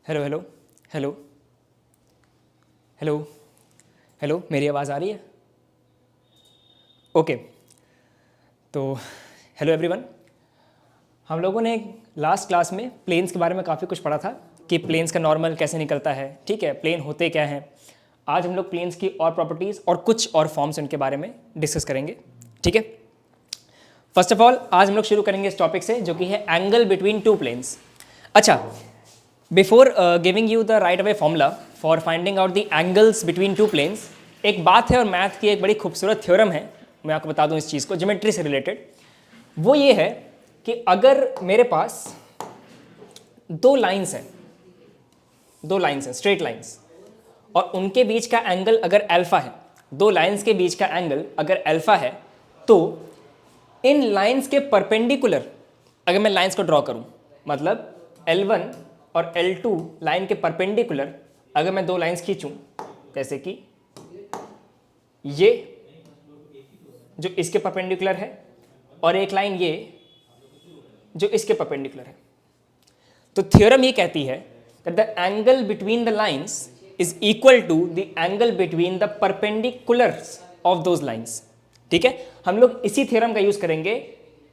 Hello hello hello hello hello, मेरी आवाज़ आ रही है? ओके, तो हेलो एवरीवन। हम लोगों ने लास्ट क्लास में प्लेन्स के बारे में काफ़ी कुछ पढ़ा था कि प्लेन्स का नॉर्मल कैसे निकलता है, ठीक है, प्लेन होते क्या हैं। आज हम लोग प्लेन्स की और प्रॉपर्टीज़ और कुछ और फॉर्म्स उनके बारे में डिस्कस करेंगे, ठीक है। फर्स्ट ऑफ ऑल आज हम लोग शुरू करेंगे इस टॉपिक से जो कि है एंगल बिटवीन टू प्लेन्स। अच्छा, before giving you the right away formula for finding out the angles between two planes, एक बात है और मैथ की एक बड़ी खूबसूरत थ्योरम है, मैं आपको बता दूं इस चीज़ को, ज्योमेट्री से रिलेटेड। वो ये है कि अगर मेरे पास दो लाइंस हैं स्ट्रेट लाइंस, और उनके बीच का एंगल अगर अल्फा है, दो लाइंस के बीच का एंगल अगर अल्फा है, तो इन लाइंस के परपेंडिकुलर अगर मैं लाइंस को ड्रॉ करूं, मतलब L1 और L2 लाइन के परपेंडिकुलर अगर मैं दो लाइंस खींचूं, जैसे कि ये जो इसके परपेंडिकुलर है और एक लाइन ये जो इसके परपेंडिकुलर है, तो थ्योरम ये कहती है that the angle between the lines is equal to the angle between the perpendiculars of those lines। ठीक है, हम लोग इसी थ्योरम का यूज करेंगे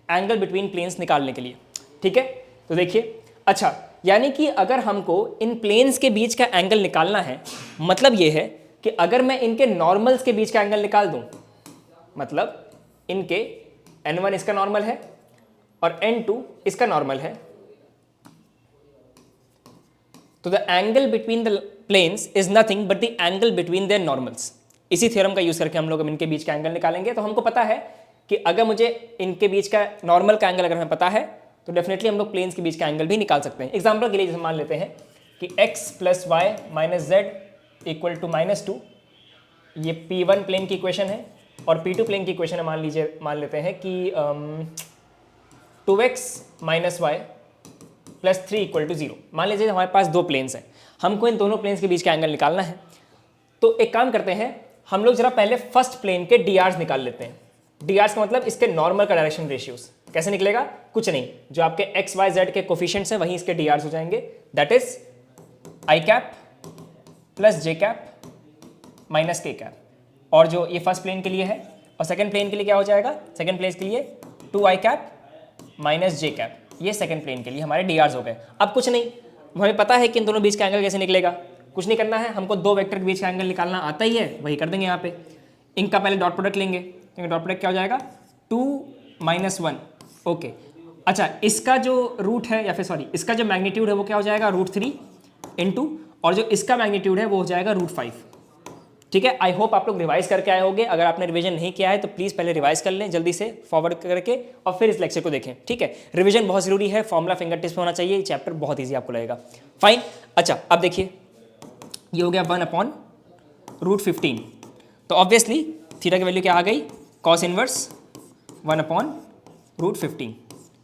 एंगल बिटवीन प्लेन्स निकालने के लिए, ठीक है। तो देखिए, अच्छा, यानी कि अगर हमको इन प्लेन्स के बीच का एंगल निकालना है, मतलब ये है कि अगर मैं इनके नॉर्मल्स के बीच का एंगल निकाल दूं, मतलब इनके n1 इसका नॉर्मल है और n2 इसका नॉर्मल है, तो the angle between the planes is nothing but the angle between their normals. इसी थ्योरम का यूज करके हम लोग इनके बीच का एंगल निकालेंगे। तो हमको पता है कि अगर मुझे इनके बीच का नॉर्मल का एंगल अगर हमें पता है तो डेफिनेटली हम लोग प्लेन्स के बीच का एंगल भी निकाल सकते हैं। एग्जांपल के लिए जैसे मान लेते हैं कि x + y - z = -2, ये P1 प्लेन की इक्वेशन है, और P2 प्लेन की इक्वेशन है, मान लेते हैं कि 2x - y + 3 = 0। मान लीजिए हमारे पास दो प्लेन्स हैं, हमको इन दोनों प्लेन्स के बीच का एंगल निकालना है। तो एक काम करते हैं, हम लोग जरा पहले फर्स्ट प्लेन के drs निकाल लेते हैं। drs का मतलब इसके नॉर्मल का डायरेक्शन रेशियोज। कैसे निकलेगा? कुछ नहीं, जो आपके x y z के कोफिशिएंट्स हैं वहीं इसके drs हो जाएंगे। That is i cap + j cap - k cap. और जो ये फर्स्ट प्लेन के लिए है, और सेकंड प्लेन के लिए क्या हो जाएगा? सेकंड प्लेन के लिए 2i कैप - j कैप। ये सेकंड प्लेन के लिए हमारे drs हो गए। अब कुछ नहीं, हमें पता है कि इन दोनों बीच का एंगल कैसे निकलेगा। कुछ नहीं करना है, हमको दो वेक्टर के बीच का एंगल निकालना आता ही है, वही कर देंगे यहाँ पे। इनका पहले डॉट प्रोडक्ट लेंगे, तो डॉट प्रोडक्ट क्या हो जाएगा? 2 - 1। ओके, अच्छा, इसका जो रूट है, या फिर सॉरी, इसका जो मैग्नीट्यूड है वो क्या हो जाएगा? √3 इंटू, और जो इसका मैग्नीट्यूड है वो हो जाएगा √5। ठीक है, आई होप आप लोग रिवाइज करके आए होंगे। अगर आपने रिवीजन नहीं किया है तो प्लीज़ पहले रिवाइज कर लें जल्दी से फॉरवर्ड करके, और फिर इस लेक्चर को देखें, ठीक है। रिवीजन बहुत जरूरी है, फॉर्मूला फिंगर टिप्स में होना चाहिए, चैप्टर बहुत ईजी आपको लगेगा। फाइन, अच्छा, अब देखिए, ये हो गया 1/√15। तो ऑब्वियसली थीटा की वैल्यू क्या आ गई? cos inverse 1/√15।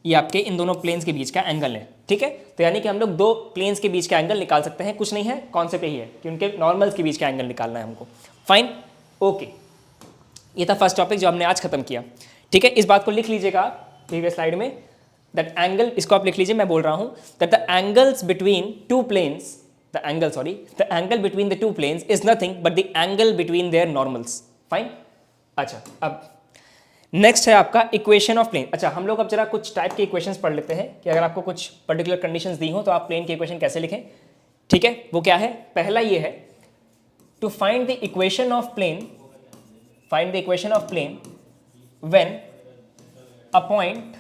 ये आपके इन दोनों प्लेन्स के बीच का एंगल है, ठीक है। तो यानी कि हम लोग दो प्लेन्स के बीच का एंगल निकाल सकते हैं। कुछ नहीं है, कॉन्सेप्ट यही है कि उनके नॉर्मल्स के बीच का एंगल निकालना है हमको। फाइन, ओके, ये था फर्स्ट टॉपिक जो हमने आज खत्म किया, ठीक है। इस बात को लिख लीजिएगा प्रीवियस स्लाइड में, दैट एंगल, इसको आप लिख लीजिए, मैं बोल रहा हूँ, that the angles between two planes, the angle between the two planes is nothing but the angle between their normals। Fine, अच्छा, अब नेक्स्ट है आपका इक्वेशन ऑफ प्लेन। अच्छा, हम लोग अब जरा कुछ टाइप के इक्वेशंस पढ़ लेते हैं कि अगर आपको कुछ पर्टिकुलर कंडीशंस दी हो तो आप प्लेन की इक्वेशन कैसे लिखें, ठीक है। वो क्या है? पहला ये है, to find the equation of plane, find the equation of plane when a point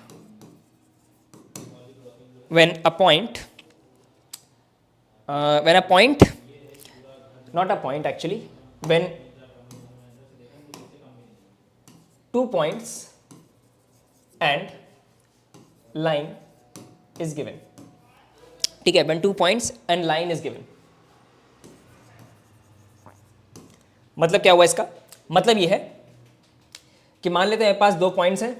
not a point actually, when 2 points and line is given, ठीक है, when 2 points and line is given। मतलब क्या हुआ इसका? मतलब ये है कि मान लेते हैं मेरे पास दो पॉइंट्स हैं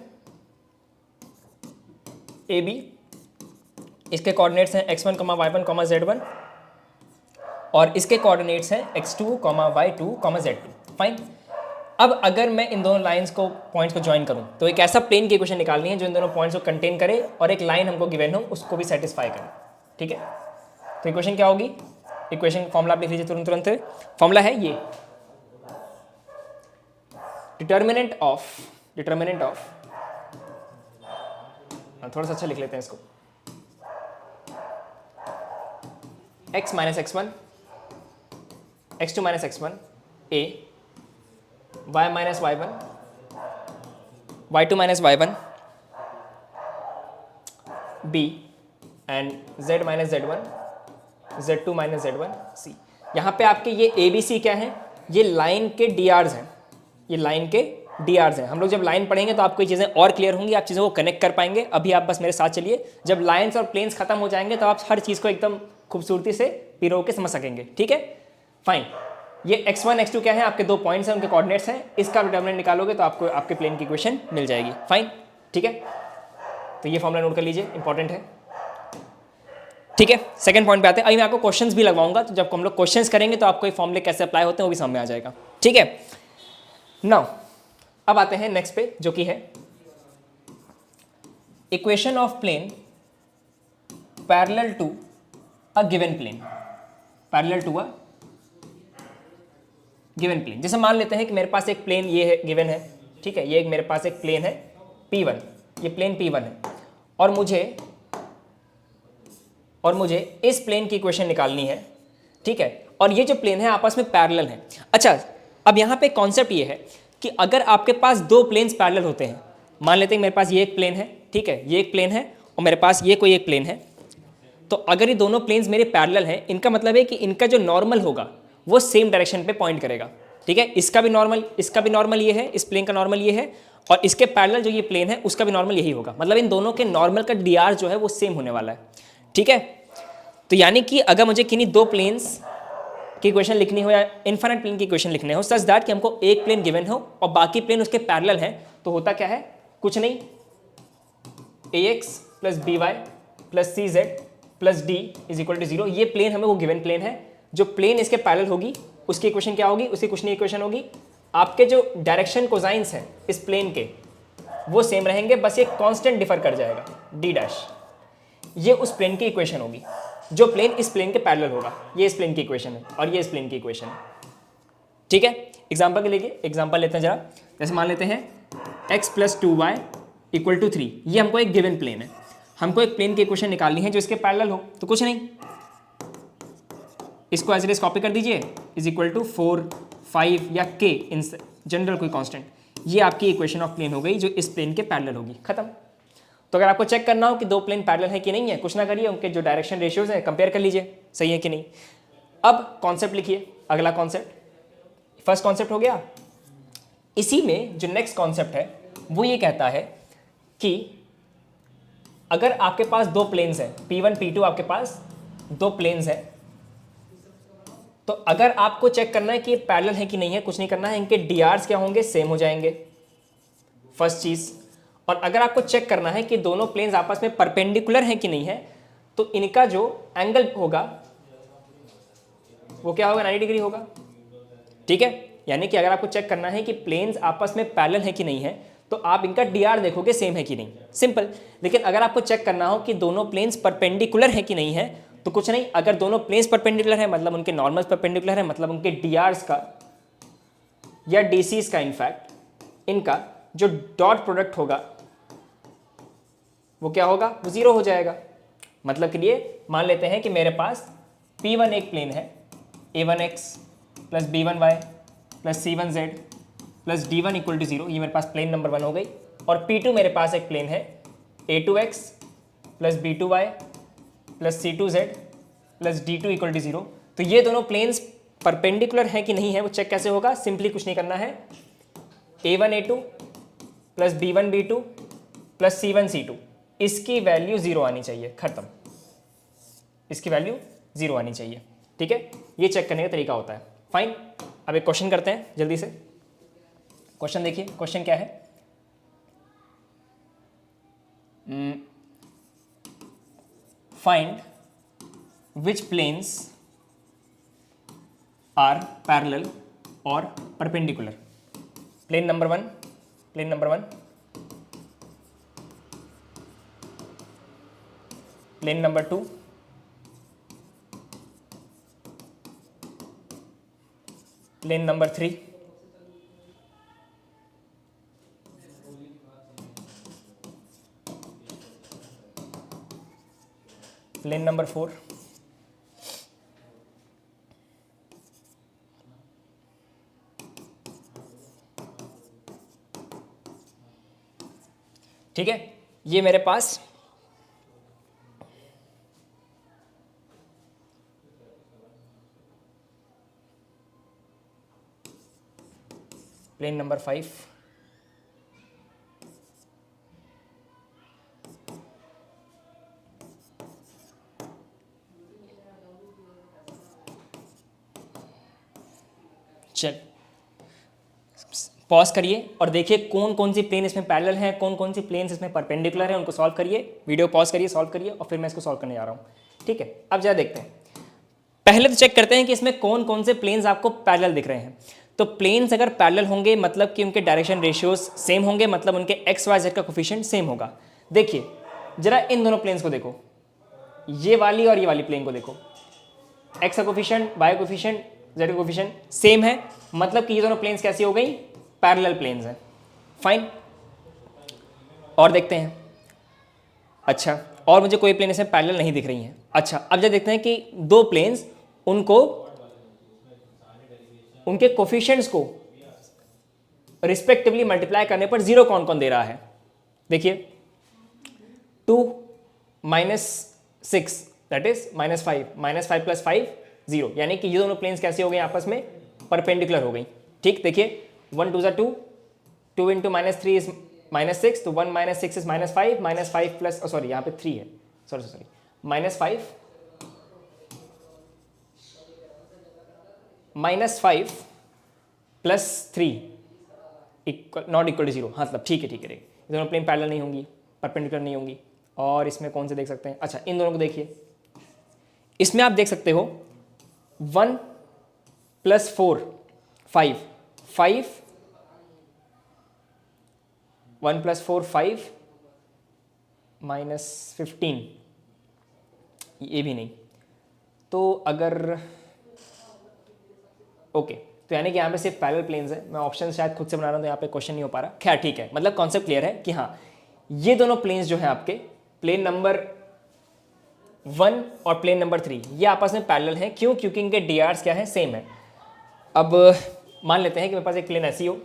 ए बी, इसके कोऑर्डिनेट्स हैं x1, y1, z1, और इसके कोऑर्डिनेट्स हैं x2, y2, z2। फाइन, अब अगर मैं इन दोनों लाइंस को, पॉइंट्स को ज्वाइन करूं, तो एक ऐसा प्लेन की इक्वेशन निकालनी है जो इन दोनों पॉइंट्स को कंटेन करे और एक लाइन हमको गिवन हो उसको भी सेटिस्फाई करे, ठीक है। तो इक्वेशन क्या होगी, इक्वेशन फॉर्मूला आप लिख लीजिए तुरंत तुरंत। फॉर्मूला है ये, डिटर्मिनेंट ऑफ थोड़ा सा अच्छा लिख लेते हैं इसको, x minus x1, x2 minus x1 a, y minus y1, y2 minus y1 b and z minus z1, z2 minus z1 c। यहाँ पे आपके ये a b c क्या है, ये लाइन के DRs हैं, ये लाइन के DRs हैं। हम लोग जब लाइन पढ़ेंगे तो आपको ये चीज़ें और क्लियर होंगी, आप चीज़ों को कनेक्ट कर पाएंगे। अभी आप बस मेरे साथ चलिए, जब लाइन्स और प्लेन्स खत्म हो जाएंगे तो आप हर चीज़ को एकदम खूबसूरती से पिरो के समझ सकेंगे, ठीक है। फाइन, ये x1 x2 क्या है, आपके दो पॉइंट्स हैं, उनके कोऑर्डिनेट्स हैं, इसका डिटरमिनेंट निकालोगे तो आपको आपके प्लेन की इक्वेशन मिल जाएगी। फाइन, ठीक है, तो ये फॉर्मूला नोट कर लीजिए, इंपॉर्टेंट है, ठीक है। सेकंड पॉइंट पे आते हैं। अभी मैं आपको क्वेश्चंस भी लगवाऊंगा, तो जब हम लोग क्वेश्चंस करेंगे तो आपको ये फॉर्मूले कैसे अप्लाई होते हैं वो भी समझ में आ जाएगा, ठीक है। नाउ अब आते हैं नेक्स्ट पे, जो कि है equation of plane parallel to a given plane, parallel to a given plane. जैसे मान लेते हैं कि मेरे पास एक प्लेन ये है, गिवन है, ठीक है, ये एक मेरे पास एक प्लेन है P1, ये प्लेन P1 है, और मुझे इस प्लेन की इक्वेशन निकालनी है, ठीक है, और ये जो प्लेन है आपस में पैरेलल है। अच्छा, अब यहाँ पे कॉन्सेप्ट ये है कि अगर आपके पास दो प्लेन्स पैरेलल होते हैं, मान लेते हैं मेरे पास ये एक प्लेन है, ठीक है, ये एक प्लेन है, और मेरे पास ये कोई एक प्लेन है, तो अगर ये दोनों प्लेन्स मेरे पैरेलल हैं, इनका मतलब है कि इनका जो नॉर्मल होगा वो सेम डायरेक्शन पे पॉइंट करेगा, ठीक है। इसका भी नॉर्मल ये है, इस प्लेन का नॉर्मल ये है, और इसके पैरेलल जो ये प्लेन है उसका भी नॉर्मल यही होगा। मतलब इन दोनों के नॉर्मल का DR जो है वो सेम होने वाला है, ठीक है। तो यानी कि अगर मुझे किन्हीं दो प्लेन्स की इक्वेशन लिखनी हो या इन्फिनिट प्लेन की इक्वेशन लिखने हो, सच दैट कि हमको एक प्लेन गिवन हो और बाकी प्लेन उसके पैरेलल हैं, तो होता क्या है, कुछ नहीं, ax plus by plus cz plus d is equal to 0। ये प्लेन हमें वो गिवन प्लेन है, जो प्लेन इसके पैरेलल होगी उसकी इक्वेशन क्या होगी, उसकी कुछ नहीं इक्वेशन होगी, आपके जो डायरेक्शन कोसाइंस हैं इस प्लेन के वो सेम रहेंगे, बस ये कांस्टेंट डिफर कर जाएगा d डैश। ये उस प्लेन की इक्वेशन होगी, जो प्लेन इस प्लेन के पैरेलल होगा। ये इस प्लेन की इक्वेशन है और ये इस प्लेन की इक्वेशन है, ठीक है। एग्जांपल के लिए एग्जांपल लेते हैं जरा, जैसे मान लेते हैं x plus 2y equal to 3, ये हमको एक गिवन प्लेन है, हमको एक प्लेन की इक्वेशन निकालनी है जो इसके पैरेलल हो, तो कुछ नहीं, इसको एज इट इज कॉपी कर दीजिए, इज इक्वल टू 4, 5 या k इन जनरल कोई कांस्टेंट, ये आपकी इक्वेशन ऑफ प्लेन हो गई जो इस प्लेन के पैरेलल होगी, खत्म। तो अगर आपको चेक करना हो कि दो प्लेन पैरेलल है कि नहीं है, कुछ ना करिए, उनके जो डायरेक्शन रेशियोज हैं कंपेयर कर लीजिए, सही है कि नहीं। अब कॉन्सेप्ट लिखिए, अगला कॉन्सेप्ट, फर्स्ट कॉन्सेप्ट हो गया। इसी में जो नेक्स्ट कॉन्सेप्ट है वो ये कहता है कि अगर आपके पास दो प्लेन्स हैं P1 P2, आपके पास दो प्लेन्स हैं, तो अगर आपको चेक करना है कि ये पैरेलल है कि नहीं है, कुछ नहीं करना है, इनके DRs क्या होंगे, सेम हो जाएंगे, फर्स्ट चीज। और अगर आपको चेक करना है कि दोनों प्लेन्स आपस में परपेंडिकुलर हैं कि नहीं है, तो इनका जो एंगल होगा वो क्या होगा, 90 डिग्री होगा, ठीक है। यानी कि अगर आपको चेक करना है कि प्लेन्स आपस में पैरेलल है कि नहीं है, तो आप इनका DR देखोगे सेम है कि नहीं, सिंपल। लेकिन अगर आपको चेक करना हो कि दोनों प्लेन्स परपेंडिकुलर है कि नहीं है, तो कुछ नहीं, अगर दोनों प्लेन्स परपेंडिकुलर है मतलब उनके नॉर्मल्स परपेंडिकुलर है, मतलब उनके DRs का या DCs का इनफैक्ट इनका जो डॉट प्रोडक्ट होगा वो क्या होगा, वो 0 हो जाएगा। मतलब के लिए मान लेते हैं कि मेरे पास P1 एक प्लेन है, A1x plus B1y plus C1z plus D1 equal to 0, ये मेरे पास प्लेन नंबर 1 हो गई। और P2 मेरे पास एक प्लेन है A2x plus B2y plus C2z plus D2 equal to 0। तो ये दोनों प्लेन्स परपेंडिकुलर है कि नहीं है वो चेक कैसे होगा, सिंपली कुछ नहीं करना है, A1A2 plus B1B2 plus C1C2, इसकी वैल्यू 0 आनी चाहिए, खत्म, इसकी वैल्यू 0 आनी चाहिए, ठीक है। ये चेक करने का तरीका होता है। फाइन, अब एक क्वेश्चन करते हैं जल्दी से। क्वेश्चन देखिए, क्वेश्चन क्या है, find which planes are parallel और perpendicular. Plane number 1, plane number 1, plane number 2, plane number 3, plane number 4, ठीक है। ये मेरे पास प्लेन नंबर 5, चल पॉज करिए और देखिए कौन कौन सी प्लेन इसमें पैरेलल है, कौन कौन सी प्लेन्स इसमें परपेंडिकुलर है, उनको सॉल्व करिए। वीडियो पॉज करिए, सॉल्व करिए और फिर मैं इसको सॉल्व करने जा रहा हूँ, ठीक है। अब जरा देखते हैं, पहले तो चेक करते हैं कि इसमें कौन कौन से प्लेन्स आपको पैरेलल दिख रहे हैं। तो प्लेन्स अगर पैरेलल होंगे मतलब कि उनके डायरेक्शन रेशियोज सेम होंगे, मतलब उनके एक्स वाई जेड का कोफिशिएंट सेम होगा। देखिए जरा इन दोनों प्लेन्स को देखो, ये वाली और ये वाली प्लेन को देखो, एक्स का कोफिशिएंट, वाई कोफिशिएंट, जेड का कोफिशिएंट सेम है, मतलब कि ये दोनों प्लेन्स कैसी हो गई, पैरेलल प्लेन्स हैं। फाइन, और देखते हैं। अच्छा, और मुझे कोई प्लेन इसमें पैरेलल नहीं दिख रही हैं। अच्छा, अब जब देखते हैं कि दो प्लेन्स, उनको उनके कोफिशिएंट्स को रिस्पेक्टिवली मल्टीप्लाई करने पर जीरो कौन कौन दे रहा है। देखिए 2 - 6 दैट इज -5, -5 + 5 0, यानी कि ये दोनों प्लेन्स कैसे हो गए आपस में, परपेंडिकुलर हो गई। ठीक, देखिए 1 2 2, 2 × -3 इज -6, तो 1 - 6 इज -5, -5 प्लस, सॉरी यहाँ पे 3 है, सॉरी -5 + 3 नॉट इक्वल टू 0। हाँ, मतलब ठीक है, ये दोनों प्लेन पैरेलल नहीं होंगी, परपेंडिकुलर नहीं होंगी। और इसमें कौन से देख सकते हैं, अच्छा इन दोनों को देखिए, इसमें आप देख सकते हो 1 + 4 5 5, 1 + 4 5 -15, ये भी नहीं। तो अगर ओके, तो यानी कि यहाँ पे सिर्फ पैरेलल प्लेन्स है। मैं ऑप्शन शायद खुद से बना रहा हूँ तो यहाँ पे क्वेश्चन नहीं हो पा रहा। खैर ठीक है, मतलब कॉन्सेप्ट क्लियर है कि हाँ, ये दोनों प्लेन्स जो हैं आपके, प्लेन नंबर 1 और प्लेन नंबर 3, ये आपस में पैरेलल हैं। क्यों? क्योंकि इनके डी आर्स क्या है, सेम है। अब मान लेते हैं कि मेरे पास एक प्लेन ऐसी हो,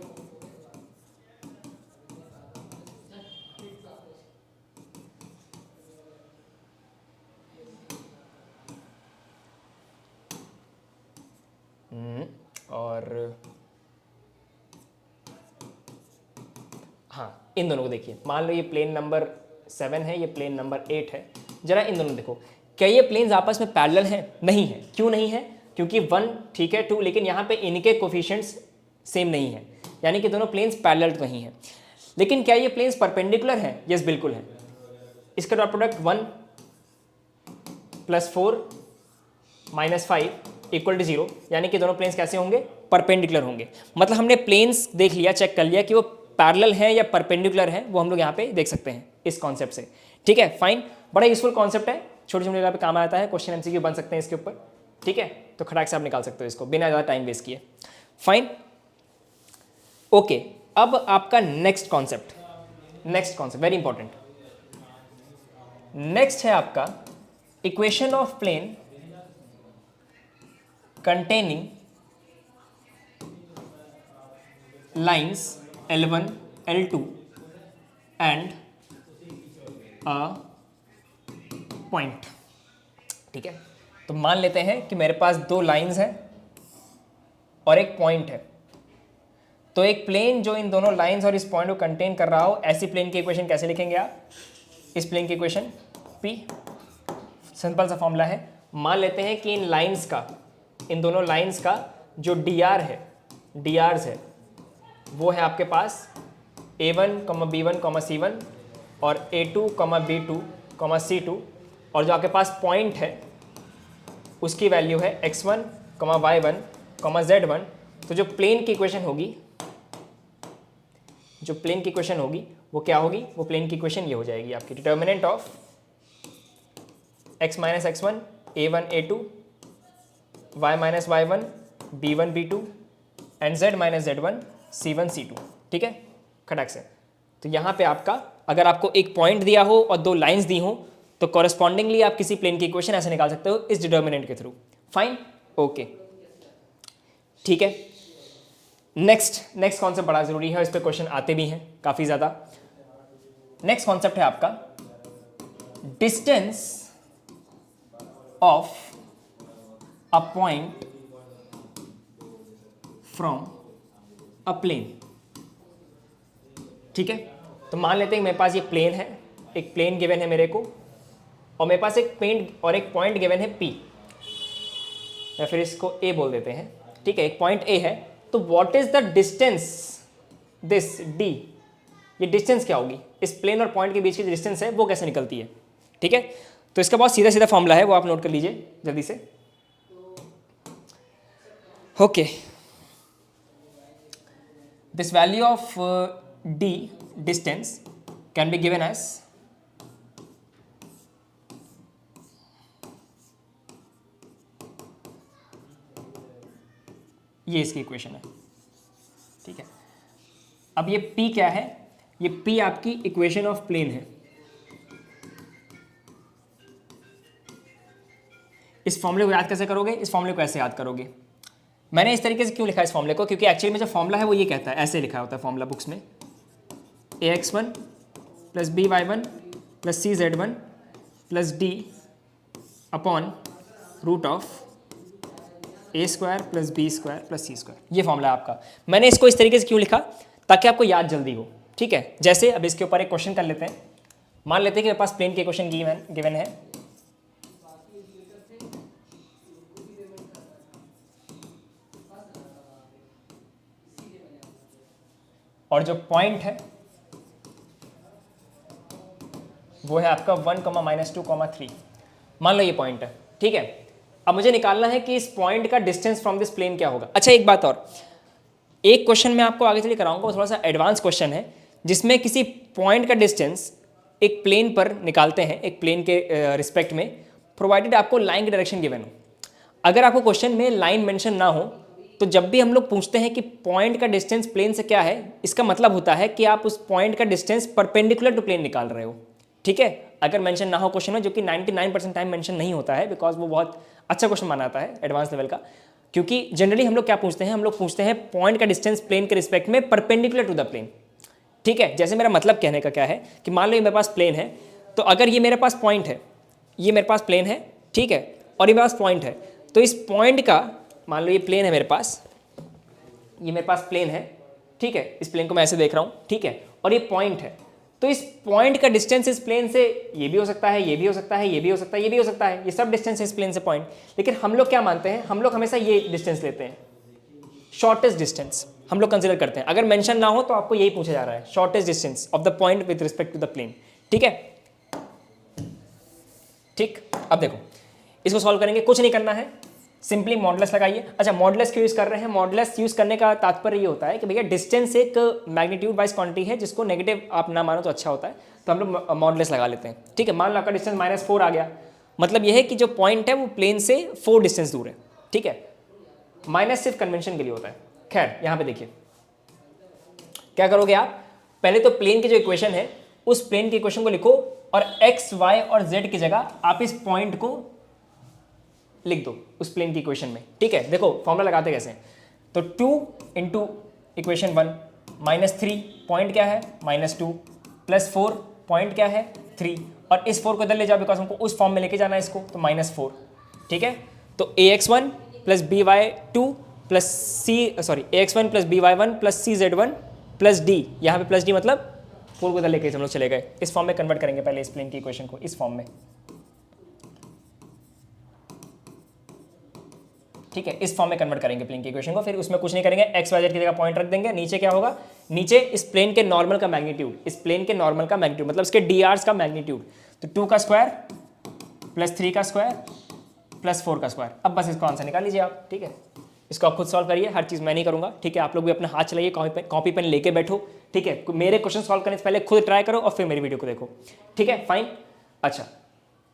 और हाँ, इन दोनों को देखिए, मान लो ये प्लेन नंबर 7 है, ये प्लेन नंबर 8 है। जरा इन दोनों देखो, क्या ये प्लेन्स आपस में पैरेलल हैं? नहीं है। क्यों नहीं है? क्योंकि 1 ठीक है, 2, लेकिन यहाँ पे इनके कोफिशिएंट्स सेम नहीं है, यानी कि दोनों प्लेन्स पैरेलल तो नहीं है। लेकिन क्या ये प्लेन्स परपेंडिकुलर हैं? यस, बिल्कुल है। इसका डॉट प्रोडक्ट 1 + 4 - 5 = 0, यानी कि दोनों प्लेन्स कैसे होंगे, परपेंडिकुलर होंगे। मतलब हमने प्लेन्स देख लिया, चेक कर लिया कि वो पैरेलल हैं या परपेंडिकुलर हैं, वो हम लोग यहाँ पे देख सकते हैं इस कॉन्सेप्ट से। ठीक है, फाइन, बड़ा यूजफुल कॉन्सेप्ट है, छोटी छोटी जगह पे काम आता है, क्वेश्चन एमसीक्यू बन सकते हैं इसके ऊपर। ठीक है, तो खटाक से आप निकाल सकते हो इसको बिना ज़्यादा टाइम वेस्ट किए। फाइन, ओके, अब आपका next concept very important. Next है आपका equation of plane containing lines L1, L2 and a point। ठीक है, तो मान लेते हैं कि मेरे पास दो लाइंस हैं और एक पॉइंट है। तो एक प्लेन जो इन दोनों लाइंस और इस पॉइंट को कंटेन कर रहा हो, ऐसी प्लेन की इक्वेशन कैसे लिखेंगे आप? इस प्लेन की इक्वेशन P, सिंपल सा फॉर्मूला है। मान लेते हैं कि इन दोनों लाइंस का जो dr है, drs है, वो है आपके पास a1, b1, c1 और a2, b2, c2, और जो आपके पास पॉइंट है उसकी वैल्यू है x1, y1, z1। तो जो प्लेन की इक्वेशन होगी वो क्या होगी? वो प्लेन की इक्वेशन ये हो जाएगी आपकी, determinant of x - x1 a1 a2 y - y1 b1 b2 and z minus Z1 C1 C2, ठीक है, खटक से। तो यहाँ पे आपका अगर आपको एक पॉइंट दिया हो और दो लाइंस दी हो तो कॉरेस्पॉन्डिंगली आप किसी प्लेन की इक्वेशन ऐसे निकाल सकते हो इस डिटर्मिनेंट के थ्रू। फाइन, ओके, ठीक है। नेक्स्ट कॉन्सेप्ट बड़ा जरूरी है, इस पे क्वेश्चन आते भी हैं काफी ज्यादा। नेक्स्ट कॉन्सेप्ट है आपका distance of a point from a plane, ठीक है। तो मान लेते हैं मेरे पास ये प्लेन है, एक प्लेन गिवन है मेरे को, और मेरे पास एक पेंट और एक पॉइंट गिवन है P, या फिर इसको A बोल देते हैं, ठीक है। एक पॉइंट A है, तो what is the distance this D, ये डिस्टेंस क्या होगी, इस प्लेन और पॉइंट के बीच की डिस्टेंस है वो कैसे निकलती है, ठीक है। तो इसका बहुत सीधा सीधा फॉर्मूला है, वो आप नोट कर लीजिए जल्दी से। Okay, this value of D distance can be given as ये इसकी इक्वेशन है, ठीक है। अब ये P क्या है, ये P आपकी इक्वेशन ऑफ प्लेन है। इस फॉर्मूले को याद कैसे करोगे, इस फॉर्मूले को ऐसे याद करोगे। मैंने इस तरीके से क्यों लिखा है इस फॉर्मूले को, क्योंकि एक्चुअली में जो फॉर्मूला है वो ये कहता है, ऐसे लिखा होता है फॉर्मूला बुक्स में, ax1 plus by1 plus cz1 plus d upon root of a square plus b square plus c square, ये फॉर्मूला है आपका। मैंने इसको इस तरीके से क्यों लिखा, ताकि आपको याद जल्दी हो, ठीक है। जैसे अब इसके ऊपर एक क्वेश्चन कर लेते हैं। मान लेते हैं कि मेरे पास प्लेन के क्वेश्चन गिवन है, और जो पॉइंट है वो है आपका 1, -2, 3। मान लो ये पॉइंट है, ठीक है। अब मुझे निकालना है कि इस पॉइंट का डिस्टेंस फ्रॉम दिस प्लेन क्या होगा। अच्छा, एक बात और, एक क्वेश्चन मैं आपको आगे चलिए कराऊंगा, वो थोड़ा सा एडवांस क्वेश्चन है, जिसमें किसी पॉइंट का डिस्टेंस एक प्लेन पर निकालते हैं, एक प्लेन के रिस्पेक्ट में, प्रोवाइडेड आपको लाइन की डायरेक्शन गिवन हो। अगर आपको क्वेश्चन में लाइन मेंशन ना हो, तो जब भी हम लोग पूछते हैं कि पॉइंट का डिस्टेंस प्लेन से क्या है, इसका मतलब होता है कि आप उस पॉइंट का डिस्टेंस परपेंडिकुलर टू प्लेन निकाल रहे हो, ठीक है। अगर मेंशन ना हो क्वेश्चन में, जो कि 99% टाइम मेंशन नहीं होता है, बिकॉज वो बहुत अच्छा क्वेश्चन माना जाता है एडवांस लेवल का, क्योंकि जनरली हम लोग क्या पूछते हैं, हम लोग पूछते हैं पॉइंट का डिस्टेंस प्लेन के रिस्पेक्ट में परपेंडिकुलर टू द प्लेन, ठीक है। जैसे मेरा मतलब कहने का क्या है कि मान लो ये मेरे पास प्लेन है, तो अगर ये मेरे पास पॉइंट है, ये मेरे पास प्लेन है, ठीक है, और ये मेरे पास पॉइंट है, तो इस पॉइंट का, मान लो ये प्लेन है मेरे पास, ये मेरे पास प्लेन है, ठीक है, इस प्लेन को मैं ऐसे देख रहा हूँ, ठीक है, और ये पॉइंट है, तो इस पॉइंट का डिस्टेंस इस प्लेन से ये भी हो सकता है, ये भी हो सकता है, ये भी हो सकता है, ये भी हो सकता है, ये सब डिस्टेंस है इस प्लेन से पॉइंट। लेकिन हम लोग क्या मानते हैं, हम लोग हमेशा ये डिस्टेंस लेते हैं, शॉर्टेस्ट डिस्टेंस हम लोग कंसिडर करते हैं। अगर मेंशन ना हो तो आपको यही पूछा जा रहा है, shortest distance of the point with respect to the plane, ठीक है। ठीक, अब देखो इसको सॉल्व करेंगे, कुछ नहीं करना है, सिंपली मॉडुलस लगाइए। अच्छा, मॉडुलस क्यों यूज कर रहे हैं, मॉडुलस यूज करने का तात्पर्य ये होता है कि भैया डिस्टेंस एक मैग्नीट्यूड वाइज क्वांटिटी है, जिसको नेगेटिव आप ना मानो तो अच्छा होता है, तो हम लोग मॉडुलस लगा लेते हैं, ठीक है। मान लो आपका डिस्टेंस -4 आ गया, मतलब यह है कि जो पॉइंट है वो प्लेन से 4 डिस्टेंस दूर है, ठीक है। माइनस सिर्फ कन्वेंशन के लिए होता है। खैर, यहाँ पे देखिए क्या करोगे आप, पहले तो प्लेन की जो इक्वेशन है उस प्लेन की इक्वेशन को लिखो, और x, y और z की जगह आप इस पॉइंट को लिख दो उस प्लेन की इक्वेशन में, ठीक है। देखो फॉर्मूला लगाते कैसे, तो 2 इंटू इक्वेशन 1 -3 पॉइंट क्या है -2 प्लस 4 पॉइंट क्या है 3, और इस 4 को इधर ले जाओ बिकॉज हमको उस फॉर्म में लेके जाना है इसको, तो -4, ठीक है। तो ax1 plus by2 plus ax1 plus by1 plus cz1 plus d, यहाँ पे प्लस d मतलब 4 को इधर लेके हम लोग चले गए, इस फॉर्म में कन्वर्ट करेंगे पहले इस प्लेन की इक्वेशन को इस फॉर्म में, ठीक है। इस फॉर्म में कन्वर्ट करेंगे प्लेन की इक्वेशन को, फिर उसमें कुछ नहीं करेंगे, एक्स वाई जेड की जगह पॉइंट रख देंगे। नीचे क्या होगा, नीचे इस प्लेन के नॉर्मल का मैग्नीट्यूड, इस प्लेन के नॉर्मल का मैग्नीट्यूड मतलब इसके डीआर्स का मैग्नीट्यूड, तो 2 का स्क्वायर प्लस 3 का स्क्वायर प्लस 4 का स्क्वायर। अब बस इसको आंसर निकाल लीजिए आप, ठीक है। इसको आप खुद सॉल्व करिए, हर चीज़ मैं नहीं करूँगा, ठीक है। आप लोग भी अपना हाथ चलाइए, कॉपी पेन लेके बैठो, ठीक है। मेरे क्वेश्चन सॉल्व करने से पहले खुद ट्राई करो और फिर मेरी वीडियो को देखो, ठीक है। फाइन, अच्छा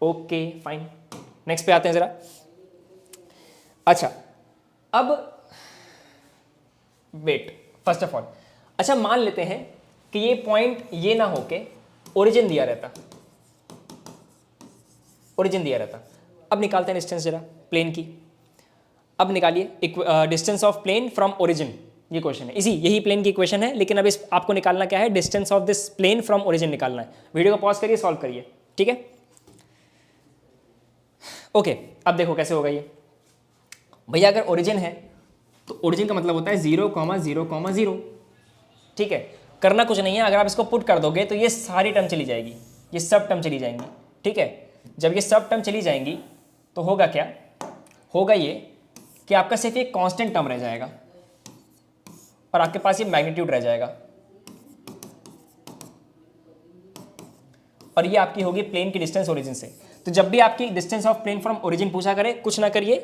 ओके फाइन, नेक्स्ट पे आते हैं ज़रा। अच्छा, अब वेट फर्स्ट ऑफ ऑल, अच्छा मान लेते हैं कि ये पॉइंट ये ना होके ओरिजिन दिया रहता, ओरिजिन दिया रहता। अब निकालते हैं डिस्टेंस जरा प्लेन की। अब निकालिए distance of plane from origin, ये क्वेश्चन है, यही प्लेन की इक्वेशन है, लेकिन अब इस आपको निकालना क्या है, distance of this plane from origin निकालना है। वीडियो को पॉज करिए, सॉल्व करिए, ठीक है। ओके, अब देखो कैसे होगा ये भैया। अगर ओरिजिन है तो ओरिजिन का मतलब होता है 0,0,0, ठीक है। करना कुछ नहीं है, अगर आप इसको पुट कर दोगे तो ये सारी टर्म चली जाएगी, ये सब टर्म चली जाएंगी, ठीक है। जब ये सब टर्म चली जाएंगी तो होगा क्या, होगा ये कि आपका सिर्फ एक कांस्टेंट टर्म रह जाएगा और आपके पास ये मैग्नीट्यूड रह जाएगा, और ये आपकी होगी प्लेन की डिस्टेंस ओरिजिन से। तो जब भी आपकी distance of plane from origin पूछा करे, कुछ ना करिए,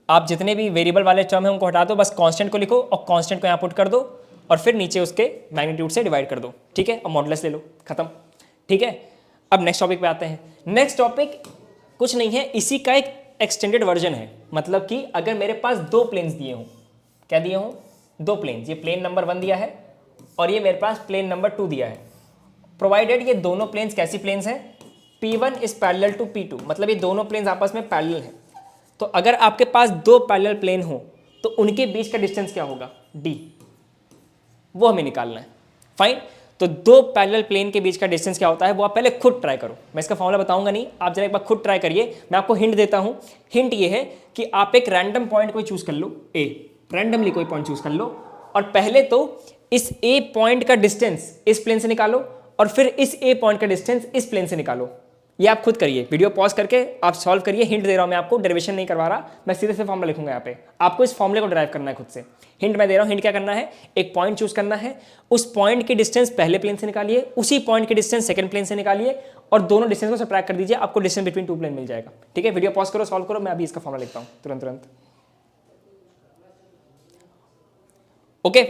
आप जितने भी वेरिएबल वाले टर्म है उनको हटा दो, बस कांस्टेंट को लिखो और कांस्टेंट को यहाँ पुट कर दो और फिर नीचे उसके मैग्नीट्यूड से डिवाइड कर दो, ठीक है, और मॉडुलस ले लो, खत्म, ठीक है। अब नेक्स्ट टॉपिक पे आते हैं। नेक्स्ट टॉपिक कुछ नहीं है, इसी का एक एक्सटेंडेड वर्जन है। मतलब कि अगर मेरे पास दो प्लेन्स दिए हों, क्या दिए हों, दो प्लेन्स, ये प्लेन नंबर 1 दिया है और ये मेरे पास प्लेन नंबर 2 दिया है। प्रोवाइडेड ये दोनों प्लेन्स कैसी प्लेन्स हैं, P1 is parallel to P2, मतलब ये दोनों प्लेन्स आपस में पैरेलल हैं। तो अगर आपके पास दो पैरेलल प्लेन हो तो उनके बीच का डिस्टेंस क्या होगा, D, वो हमें निकालना है। फाइन, तो दो पैरेलल प्लेन के बीच का डिस्टेंस क्या होता है वो आप पहले खुद ट्राई करो, मैं इसका फॉर्मूला बताऊंगा नहीं, आप जरा एक बार खुद ट्राई करिए। मैं आपको हिंट देता हूं, हिंट ये है कि आप एक रैंडम पॉइंट कोई चूज कर लो, A, रैंडमली कोई पॉइंट चूज कर लो, और पहले तो इस A पॉइंट का डिस्टेंस इस प्लेन से निकालो और फिर इस A पॉइंट का डिस्टेंस इस प्लेन से निकालो। ये आप खुद करिए, वीडियो पॉज करके आप सॉल्व करिए। हिंट दे रहा हूं मैं आपको, डेरिवेशन नहीं करवा रहा, मैं सीधे से फॉर्मूला लिखूंगा यहाँ पे, आपको इस फॉर्मूले को ड्राइव करना है खुद से। हिंट मैं दे रहा हूं, हिंट क्या करना है, एक पॉइंट चूज करना है, उस पॉइंट की डिस्टेंस पहले प्लेन से निकालिए, उसी पॉइंट की डिस्टेंस सेकंड प्लेन से निकालिए और दोनों डिस्टेंस को सब्ट्रैक्ट कर दीजिए, आपको डिस्टेंस बिटवीन टू प्लेन मिल जाएगा, ठीक है। वीडियो पॉज करो, सॉल्व करो, मैं अभी इसका फॉर्मूला लिखता हूं तुरंत। ओके,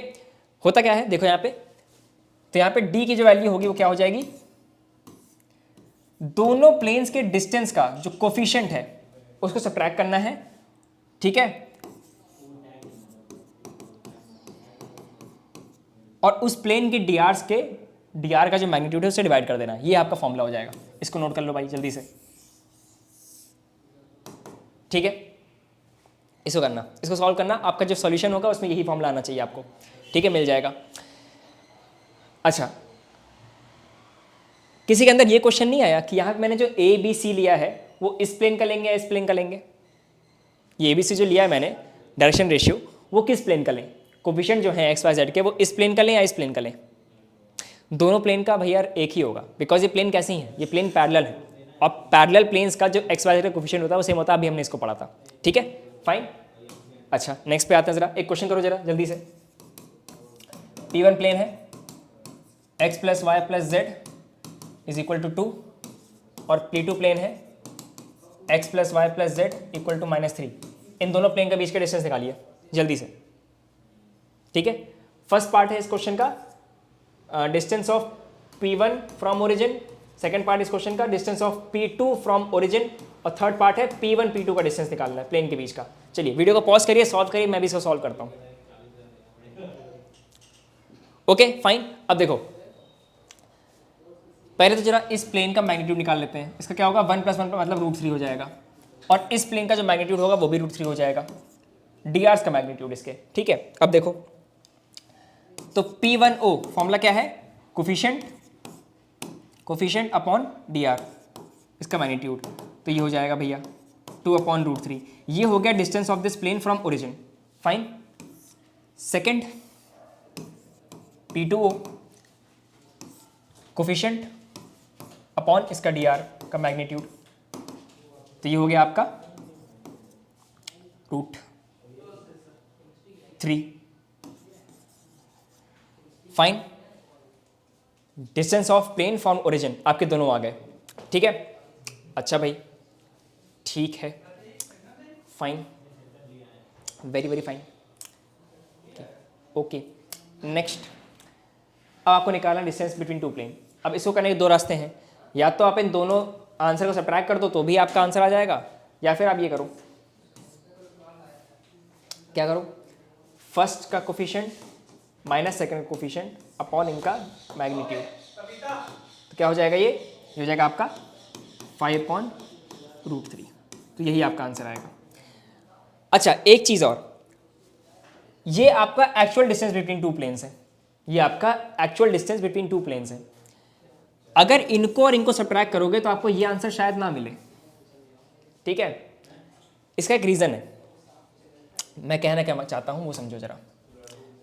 होता क्या है देखो यहाँ पे, तो यहाँ पे D की जो वैल्यू होगी वो क्या हो जाएगी, दोनों प्लेन्स के डिस्टेंस का जो कोफिशिएंट है उसको सब्ट्रैक्ट करना है, ठीक है, और उस प्लेन की dr का जो मैग्नीट्यूड है उससे डिवाइड कर देना, ये आपका फॉर्मूला हो जाएगा। इसको नोट कर लो भाई जल्दी से, ठीक है। इसको करना, इसको सॉल्व करना, आपका जो सॉल्यूशन होगा उसमें यही फॉर्मूला आना चाहिए आपको, ठीक है, मिल जाएगा। अच्छा, किसी के अंदर ये क्वेश्चन नहीं आया कि यहाँ पे मैंने जो ABC लिया है वो इस प्लेन का लेंगे या इस प्लेन का लेंगे, ये ABC जो लिया है मैंने डायरेक्शन रेशियो, वो किस प्लेन का लें, कोफिशिएंट जो है XYZ के वो इस प्लेन का लें या इस प्लेन का लें। दोनों प्लेन का भैया एक ही होगा, बिकॉज ये प्लेन कैसी हैं, ये प्लेन पैरेलल है, और पैरेलल प्लेन्स का जो XYZ का कोफिशिएंट होता है वो सेम होता है, अभी हमने इसको पढ़ा था, ठीक है, फाइन। अच्छा, नेक्स्ट पे आते हैं, जरा एक क्वेश्चन करो जरा जल्दी से। P1 प्लेन है, x + y + z = 2, और P2 प्लेन है, x + y + z = -3। इन दोनों प्लेन के बीच का डिस्टेंस निकालिए जल्दी से, ठीक है। फर्स्ट पार्ट है इस क्वेश्चन का distance of P1 from origin, second part इस क्वेश्चन का distance of P2 from origin, और थर्ड पार्ट है P1 P2 का डिस्टेंस निकालना है प्लेन के बीच का। चलिए वीडियो को पॉज करिए, सॉल्व करिए, मैं भी इसको सॉल्व करता हूँ। ओके फाइन, अब देखो पहले तो जरा इस प्लेन का मैग्नीट्यूड निकाल लेते हैं। इसका क्या होगा, 1 + 1 मतलब √3 हो जाएगा, और इस प्लेन का जो मैग्नीट्यूड होगा वो भी √3 हो जाएगा, dr का मैग्नीट्यूड इसके, ठीक है। अब देखो तो P1O फॉर्मूला क्या है, कोफिशिएंट अपॉन dr, इसका मैग्नीट्यूड, तो ये हो जाएगा भैया 2/√3। ये हो गया distance of this plane from origin, fine. Second P2O coefficient upon इसका dr का मैग्नीट्यूड, तो ये हो गया आपका √3, fine. Distance of plane from origin आपके दोनों आ गए, ठीक है। अच्छा भाई, ठीक है, fine, very fine, okay. Next, अब आपको निकालना डिस्टेंस बिटवीन टू प्लेन। अब इसको करने के दो रास्ते हैं, या तो आप इन दोनों आंसर को सब्ट्रैक्ट कर दो तो भी आपका आंसर आ जाएगा, या फिर आप ये करो, क्या करो, फर्स्ट का कोफिशिएंट माइनस सेकंड का कोफिशिएंट अपॉन इनका मैग्नीट्यूड। तो क्या हो जाएगा, ये हो जाएगा आपका 5/√3। तो यही आपका आंसर आएगा। अच्छा, एक चीज़ और, ये आपका actual distance between two planes है। ये आपका actual distance between two planes है। अगर इनको और इनको सब्ट्रैक्ट करोगे तो आपको ये आंसर शायद ना मिले। ठीक है, इसका एक रीज़न है, मैं कहना क्या चाहता हूँ वो समझो जरा।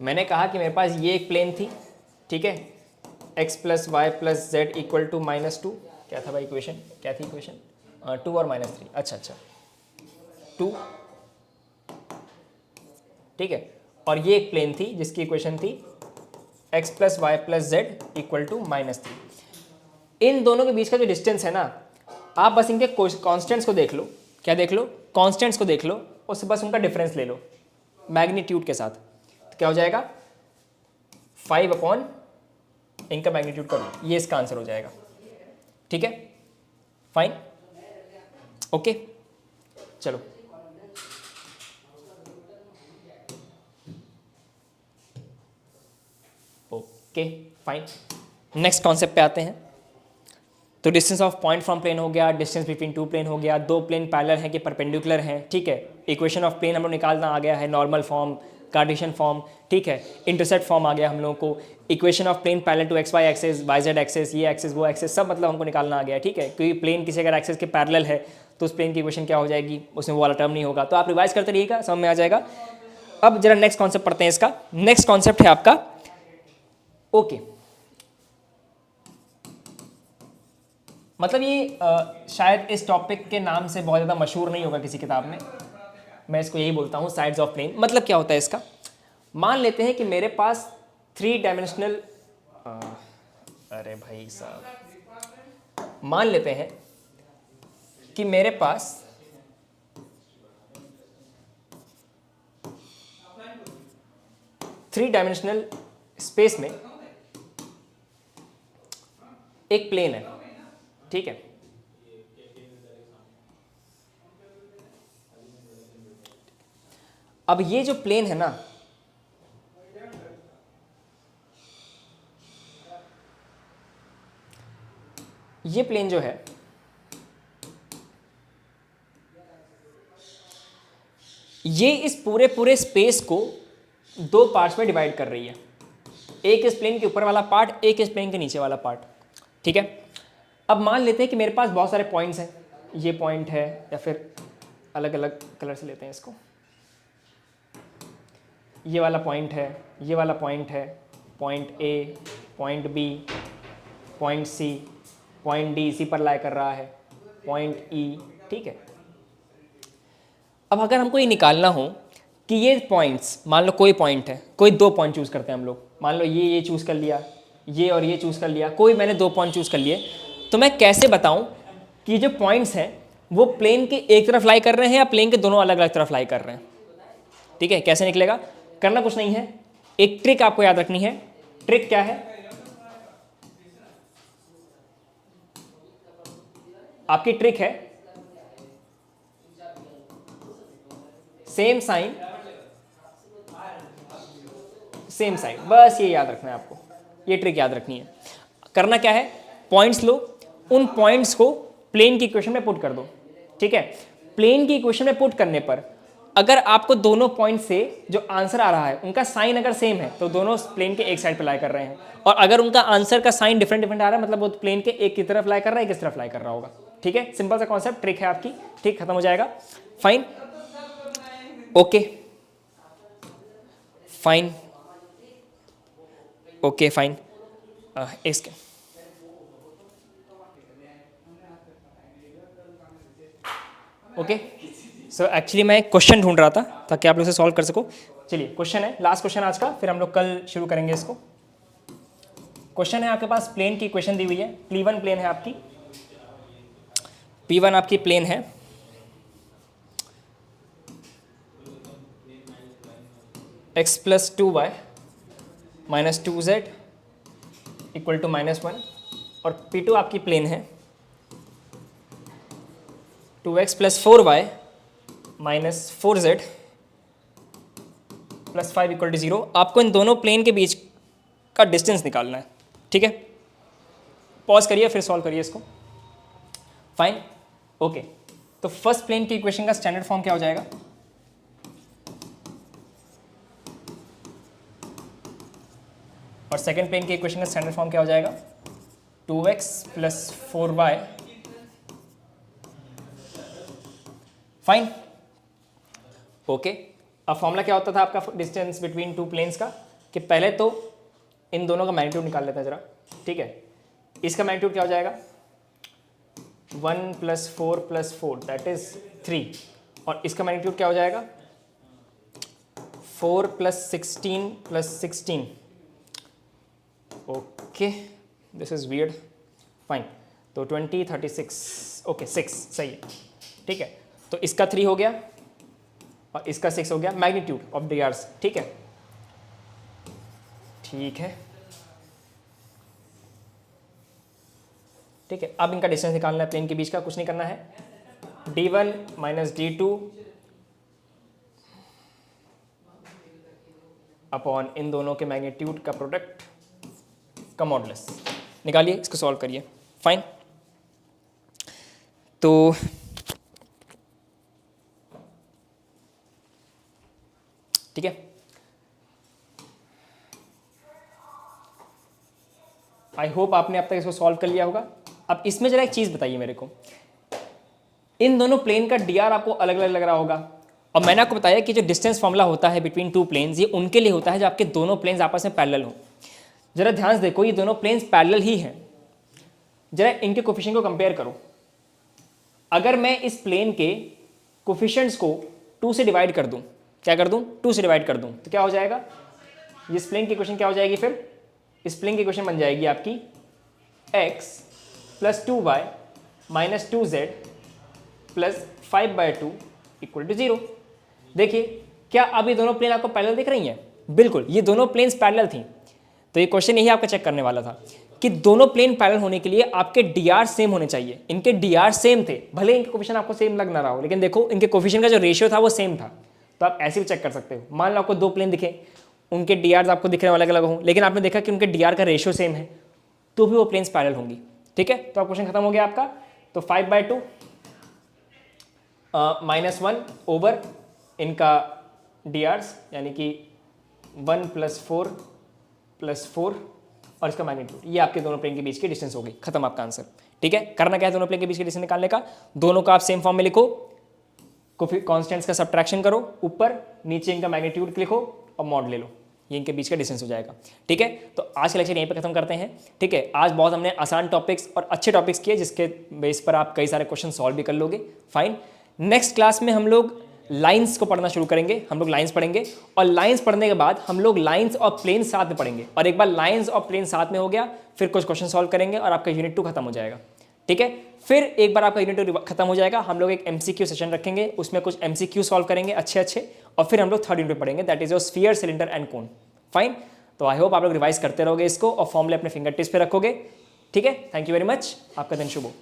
मैंने कहा कि मेरे पास ये एक प्लेन थी, ठीक है, x + y + z = -2। क्या था भाई इक्वेशन, क्या थी इक्वेशन? 2 और -3। अच्छा 2, ठीक है। और ये एक प्लेन थी जिसकी इक्वेशन थी x + y + z = -3। इन दोनों के बीच का जो डिस्टेंस है ना, आप बस इनके कॉन्स्टेंट्स को देख लो। क्या देख लो? कॉन्स्टेंट्स को देख लो, उससे बस उनका डिफरेंस ले लो मैग्नीट्यूड के साथ। तो क्या हो जाएगा, 5 इनका मैग्नीट्यूड करो, ये इसका आंसर हो जाएगा। ठीक है, फाइन, ओके, चलो ओके फाइन, नेक्स्ट कॉन्सेप्ट पे आते हैं। तो distance of point from plane हो गया, डिस्टेंस बिटवीन टू प्लेन हो गया, दो प्लेन पैरेलल हैं कि परपेंडिकुलर हैं, ठीक है। इक्वेशन ऑफ प्लेन हम लोग निकालना आ गया है, नॉर्मल फॉर्म, कार्टेशियन फॉर्म, ठीक है। इंटरसेप्ट फॉर्म आ गया हम लोगों को। Equation of plane parallel to X Y axes, Y Z axes, ये एक्सेस वो एक्सेस, सब मतलब हमको निकालना आ गया, ठीक है। क्योंकि प्लेन किसी अगर एक्सेस के पैरेलल है तो उस प्लेन की इक्वेशन क्या हो जाएगी, उसमें वो वाला टर्म नहीं होगा। तो आप रिवाइज करते रहिएगा, समझ में आ जाएगा। अब जरा नेक्स्ट कॉन्सेप्ट पढ़ते हैं इसका। नेक्स्ट कॉन्सेप्ट है आपका ओके। मतलब ये शायद इस टॉपिक के नाम से बहुत ज़्यादा मशहूर नहीं होगा किसी किताब में, मैं इसको यही बोलता हूँ साइड्स ऑफ प्लेन। मतलब क्या होता है इसका, मान लेते हैं कि मेरे पास 3 डायमेंशनल, अरे भाई साहब, मान लेते हैं कि मेरे पास थ्री डायमेंशनल स्पेस में एक प्लेन है, ठीक है। अब ये जो प्लेन है ना, ये प्लेन जो है ये इस पूरे स्पेस को 2 पार्ट्स में डिवाइड कर रही है। एक इस प्लेन के ऊपर वाला पार्ट, एक इस प्लेन के नीचे वाला पार्ट, ठीक है। अब मान लेते हैं कि मेरे पास बहुत सारे पॉइंट्स हैं, ये पॉइंट है, या फिर अलग अलग कलर से लेते हैं इसको, ये वाला पॉइंट है, ये वाला पॉइंट है, point A, point B, point C, point D इसी पर लाई कर रहा है, पॉइंट ई, ठीक है। अब अगर हमको ये निकालना हो कि ये पॉइंट्स, मान लो कोई पॉइंट है, कोई 2 पॉइंट चूज़ करते हैं हम लोग, मान लो ये चूज़ कर लिया, ये और ये चूज़ कर लिया, कोई मैंने 2 पॉइंट चूज़ कर लिए, तो मैं कैसे बताऊं कि जो पॉइंट्स हैं वो प्लेन के एक तरफ लाई कर रहे हैं या प्लेन के दोनों अलग अलग तरफ लाई कर रहे हैं, ठीक है। कैसे निकलेगा, करना कुछ नहीं है, एक ट्रिक आपको याद रखनी है। ट्रिक क्या है, आपकी ट्रिक है सेम साइन सेम साइड, बस ये याद रखना है आपको, ये ट्रिक याद रखनी है। करना क्या है, पॉइंट्स लो, उन पॉइंट्स को प्लेन की इक्वेशन में पुट कर दो, ठीक है। प्लेन की इक्वेशन में पुट करने पर अगर आपको दोनों पॉइंट से जो आंसर आ रहा है उनका साइन अगर सेम है तो दोनों प्लेन के एक साइड पे लाई कर रहे हैं, और अगर उनका आंसर का साइन डिफरेंट आ रहा है मतलब वो प्लेन के एक की तरफ लाई कर रहा है, एक इस तरफ लाई कर रहा होगा, ठीक है। सिंपल सा कॉन्सेप्ट, ट्रिक है आपकी, ठीक, खत्म हो जाएगा। Fine, okay fine, okay fine. इसके ओके, सो एक्चुअली मैं क्वेश्चन ढूंढ रहा था ताकि आप लोग से सॉल्व कर सको। चलिए क्वेश्चन है, लास्ट क्वेश्चन आज का, फिर हम लोग कल शुरू करेंगे इसको। क्वेश्चन है आपके पास, प्लेन की इक्वेशन दी हुई है, P1 प्लेन है आपकी, P1 आपकी प्लेन है, x + 2y - 2z = -1, और P2 आपकी प्लेन है 2x + 4y - 4z plus 5 equal to 0। आपको इन दोनों प्लेन के बीच का डिस्टेंस निकालना है, ठीक है। पॉज करिए फिर सॉल्व करिए इसको। Fine, okay. तो फर्स्ट प्लेन की इक्वेशन का स्टैंडर्ड फॉर्म क्या हो जाएगा? और सेकंड प्लेन की इक्वेशन का स्टैंडर्ड फॉर्म क्या हो जाएगा? 2x plus 4y। Fine, okay. अब फॉर्मूला क्या होता था आपका डिस्टेंस बिटवीन टू प्लेन्स का? कि पहले तो इन दोनों का मैग्नीट्यूड निकाल लेते हैं जरा, ठीक है। इसका मैग्नीट्यूड क्या हो जाएगा? 1 प्लस 4 प्लस 4 दैट इज 3। और इसका मैग्नीट्यूड क्या हो जाएगा? 4 plus 16 plus 16। Okay, this is weird. Fine, तो 20 36, ओके 6 सही है, ठीक है। तो इसका 3 हो गया और इसका 6 हो गया मैग्नीट्यूड ऑफ द आर्स, ठीक है। ठीक है, ठीक है। अब इनका डिस्टेंस निकालना है प्लेन के बीच का, कुछ नहीं करना है। d1 माइनस d2 अपॉन इन दोनों के मैग्नीट्यूड का प्रोडक्ट का मॉडुलस। निकालिए, इसको सॉल्व करिए। फाइन, तो ठीक है। आई होप आपने अब तक इसको सॉल्व कर लिया होगा। अब इसमें जरा एक चीज़ बताइए मेरे को, इन दोनों प्लेन का डी आर आपको अलग अलग लग रहा होगा, और मैंने आपको बताया कि जो डिस्टेंस फॉर्मूला होता है बिटवीन टू प्लेन्स, ये उनके लिए होता है जो आपके दोनों प्लेन्स आपस में पैरेलल हो। जरा ध्यान से देखो, ये दोनों प्लेन्स पैरेलल ही हैं। जरा इनके कोफिशिएंट को कंपेयर करो। अगर मैं इस प्लेन के कोफिशिएंट्स को 2 से डिवाइड कर दूं, क्या कर दूं? 2 से डिवाइड कर दूं, तो क्या हो जाएगा? इस प्लेन की इक्वेशन क्या हो जाएगी? फिर इस प्लेन की इक्वेशन बन जाएगी आपकी x plus 2y minus 2z plus 5/2 equal to 0। देखिए, क्या अब ये दोनों प्लेन आपको पैरेलल दिख रही हैं? बिल्कुल, ये दोनों प्लेन्स पैरेलल थी। तो ये क्वेश्चन यही आपका चेक करने वाला था कि दोनों प्लेन पैरेलल होने के लिए आपके dr सेम होने चाहिए। इनके dr सेम थे, भले इनके कोफिशिएंट आपको सेम लग ना रहा हो, लेकिन देखो इनके कोफिशिएंट का जो रेशियो था वो सेम था। तो आप ऐसे भी चेक कर सकते हो। मान लो आपको 2 प्लेन दिखे, उनके drs आपको दिखने वाले अलग अलग हों, लेकिन आपने देखा कि उनके dr का रेशियो सेम है, तो भी वो प्लेन्स पैरेलल होंगी, ठीक है। तो आप क्वेश्चन खत्म हो गया आपका। तो 5/2 -1 ओवर इनका drs, यानी कि 1 प्लस 4 प्लस 4 और इसका मैग्नीट्यूड, ये आपके दोनों प्लेन के बीच की डिस्टेंस हो गई। खत्म आपका आंसर, ठीक है। करना क्या है दोनों प्लेन के बीच की डिस्टेंस निकालने का? दोनों का आप सेम फॉर्म में लिखो, कॉन्स्टेंट्स का सब्ट्रैक्शन करो, ऊपर नीचे इनका मैग्नीट्यूड लिखो और मॉड ले लो, ये इनके बीच का डिस्टेंस हो जाएगा, ठीक है। तो आज का लेक्चर यहीं पे खत्म करते हैं, ठीक है। आज बहुत हमने आसान टॉपिक्स और अच्छे टॉपिक्स किए, जिसके बेस पर आप कई सारे क्वेश्चन सॉल्व भी कर लोगे। फाइन, नेक्स्ट क्लास में हम लोग लाइंस को पढ़ना शुरू करेंगे। हम लोग लाइंस पढ़ेंगे, और लाइंस पढ़ने के बाद हम लोग लाइंस और प्लेन साथ में पढ़ेंगे। और एक बार लाइंस और प्लेन साथ में हो गया, फिर कुछ क्वेश्चन सॉल्व करेंगे और आपका यूनिट 2 खत्म हो जाएगा, ठीक है। फिर एक बार आपका यूनिट 2 खत्म हो जाएगा, हम लोग एक MCQ सेशन रखेंगे, उसमें कुछ MCQ सॉल्व करेंगे अच्छे, और फिर हम लोग थर्ड यूनिट पढ़ेंगे, that is your sphere, cylinder and cone. Fine, तो आई होप आप लोग रिवाइज करते रहोगे इसको और फॉर्मूले अपने फिंगर टिप्स पे रखोगे, ठीक है। थैंक यू वेरी मच, आपका दिन शुभ हो।